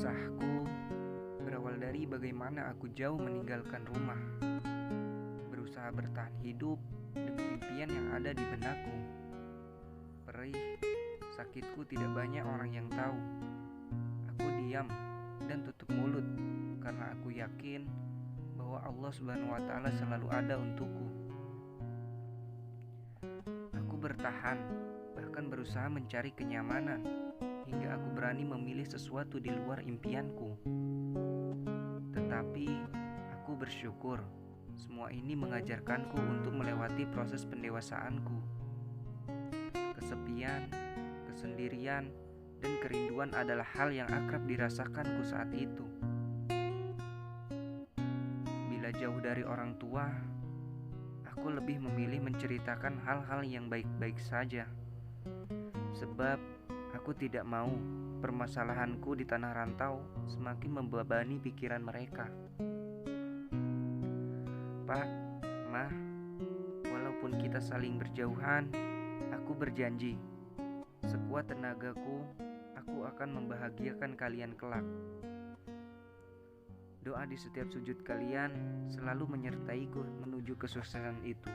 Kisahku berawal dari bagaimana aku jauh meninggalkan rumah, berusaha bertahan hidup demi impian yang ada di benakku. Perih, sakitku tidak banyak orang yang tahu. Aku diam dan tutup mulut karena aku yakin bahwa Allah Subhanahu wa Ta'ala selalu ada untukku. Aku bertahan, bahkan berusaha mencari kenyamanan hingga aku berani memilih sesuatu di luar impianku. Tetapi aku bersyukur semua ini mengajarkanku untuk melewati proses pendewasaanku. Kesepian, kesendirian, dan kerinduan adalah hal yang akrab dirasakanku saat itu. Bila jauh dari orang tua, aku lebih memilih menceritakan hal-hal yang baik-baik saja. Sebab aku tidak mau permasalahanku di tanah rantau semakin membebani pikiran mereka. Pak, Ma, walaupun kita saling berjauhan, aku berjanji, sekuat tenagaku, aku akan membahagiakan kalian kelak. Doa di setiap sujud kalian selalu menyertaiku menuju kesuksesan itu.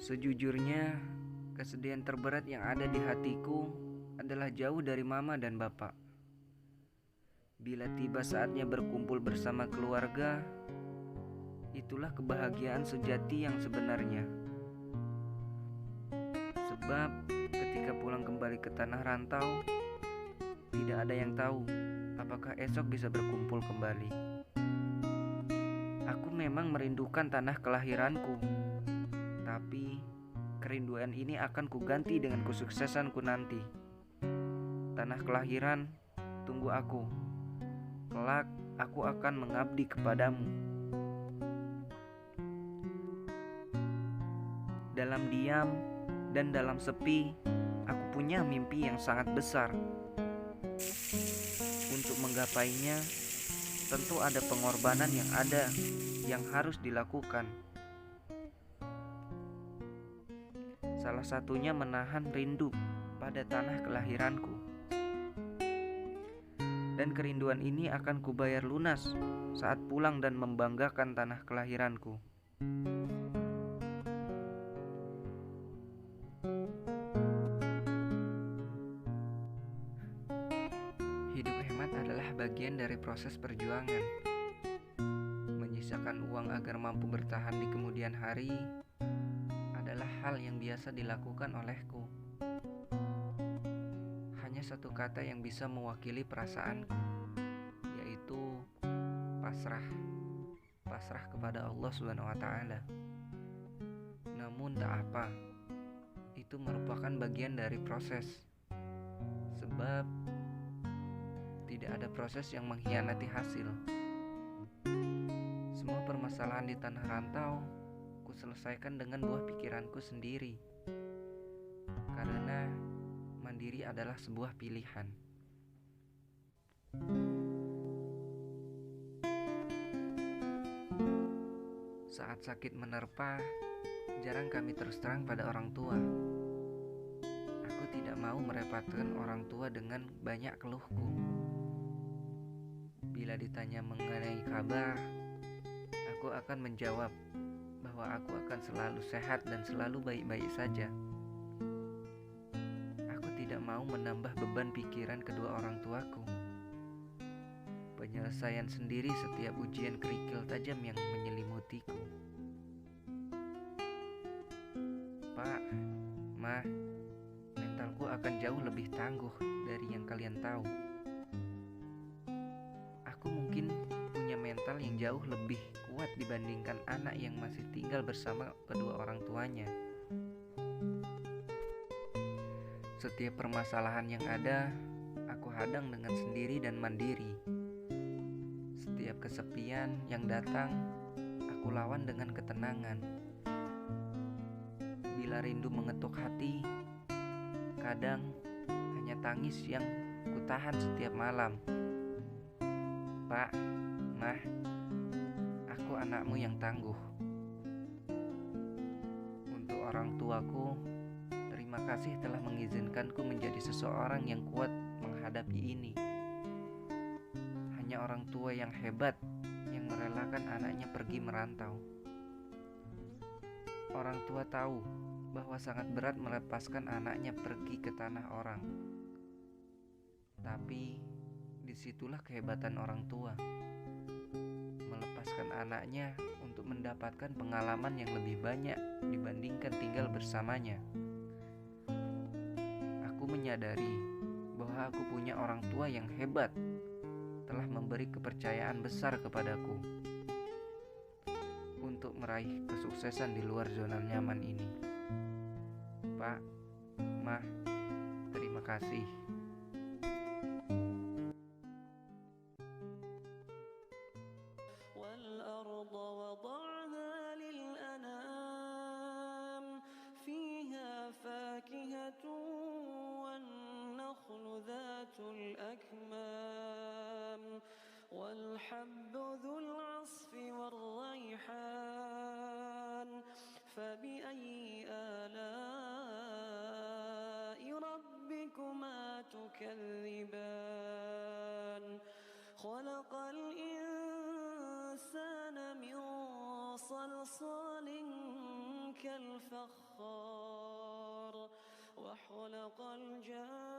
Sejujurnya, kesedihan terberat yang ada di hatiku adalah jauh dari mama dan bapak. Bila tiba saatnya berkumpul bersama keluarga, itulah kebahagiaan sejati yang sebenarnya. Sebab ketika pulang kembali ke tanah rantau, tidak ada yang tahu apakah esok bisa berkumpul kembali. Aku memang merindukan tanah kelahiranku, tapi kerinduan ini akan kuganti dengan kesuksesanku nanti. Tanah kelahiran, tunggu aku. Kelak aku akan mengabdi kepadamu. Dalam diam dan dalam sepi, aku punya mimpi yang sangat besar. Untuk menggapainya, tentu ada pengorbanan yang harus dilakukan. Salah satunya menahan rindu pada tanah kelahiranku. Dan kerinduan ini akan kubayar lunas saat pulang dan membanggakan tanah kelahiranku. Hidup hemat adalah bagian dari proses perjuangan. Menyisakan uang agar mampu bertahan di kemudian hari adalah hal yang biasa dilakukan olehku. Hanya satu kata yang bisa mewakili perasaanku, yaitu pasrah. Pasrah kepada Allah Subhanahu wa Ta'ala. Namun tak apa, itu merupakan bagian dari proses. Sebab tidak ada proses yang mengkhianati hasil. Semua permasalahan di tanah rantau selesaikan dengan buah pikiranku sendiri, karena mandiri adalah sebuah pilihan. Saat sakit menerpa, jarang kami terus terang pada orang tua. Aku tidak mau merepotkan orang tua dengan banyak keluhku. Bila ditanya mengenai kabar, aku akan menjawab bahwa aku akan selalu sehat dan selalu baik-baik saja. Aku tidak mau menambah beban pikiran kedua orang tuaku. Penyelesaian sendiri setiap ujian kerikil tajam yang menyelimutiku. Pak, Ma, mentalku akan jauh lebih tangguh dari yang kalian tahu. Aku mungkin punya mental yang jauh lebih kuat dibandingkan anak yang masih tinggal bersama kedua orang tuanya. Setiap permasalahan yang ada, aku hadang dengan sendiri dan mandiri. Setiap kesepian yang datang, aku lawan dengan ketenangan. Bila rindu mengetuk hati, kadang hanya tangis yang kutahan setiap malam. Pak, Mah, aku anakmu yang tangguh. Untuk orang tuaku, terima kasih telah mengizinkanku menjadi seseorang yang kuat menghadapi ini. Hanya orang tua yang hebat yang merelakan anaknya pergi merantau. Orang tua tahu bahwa sangat berat melepaskan anaknya pergi ke tanah orang. Tapi disitulah kehebatan orang tua, melepaskan anaknya untuk mendapatkan pengalaman yang lebih banyak dibandingkan tinggal bersamanya. Aku menyadari bahwa aku punya orang tua yang hebat, telah memberi kepercayaan besar kepadaku untuk meraih kesuksesan di luar zona nyaman ini. Pak, Ma, terima kasih. والأرض وضعها للأنام فيها فاكهة والنخل ذات الأكمام والحب ذو العصف والريحان فبأي آلاء ربكما تكذبان خلق الإنسان من صلصال كالفخار وخلق الجان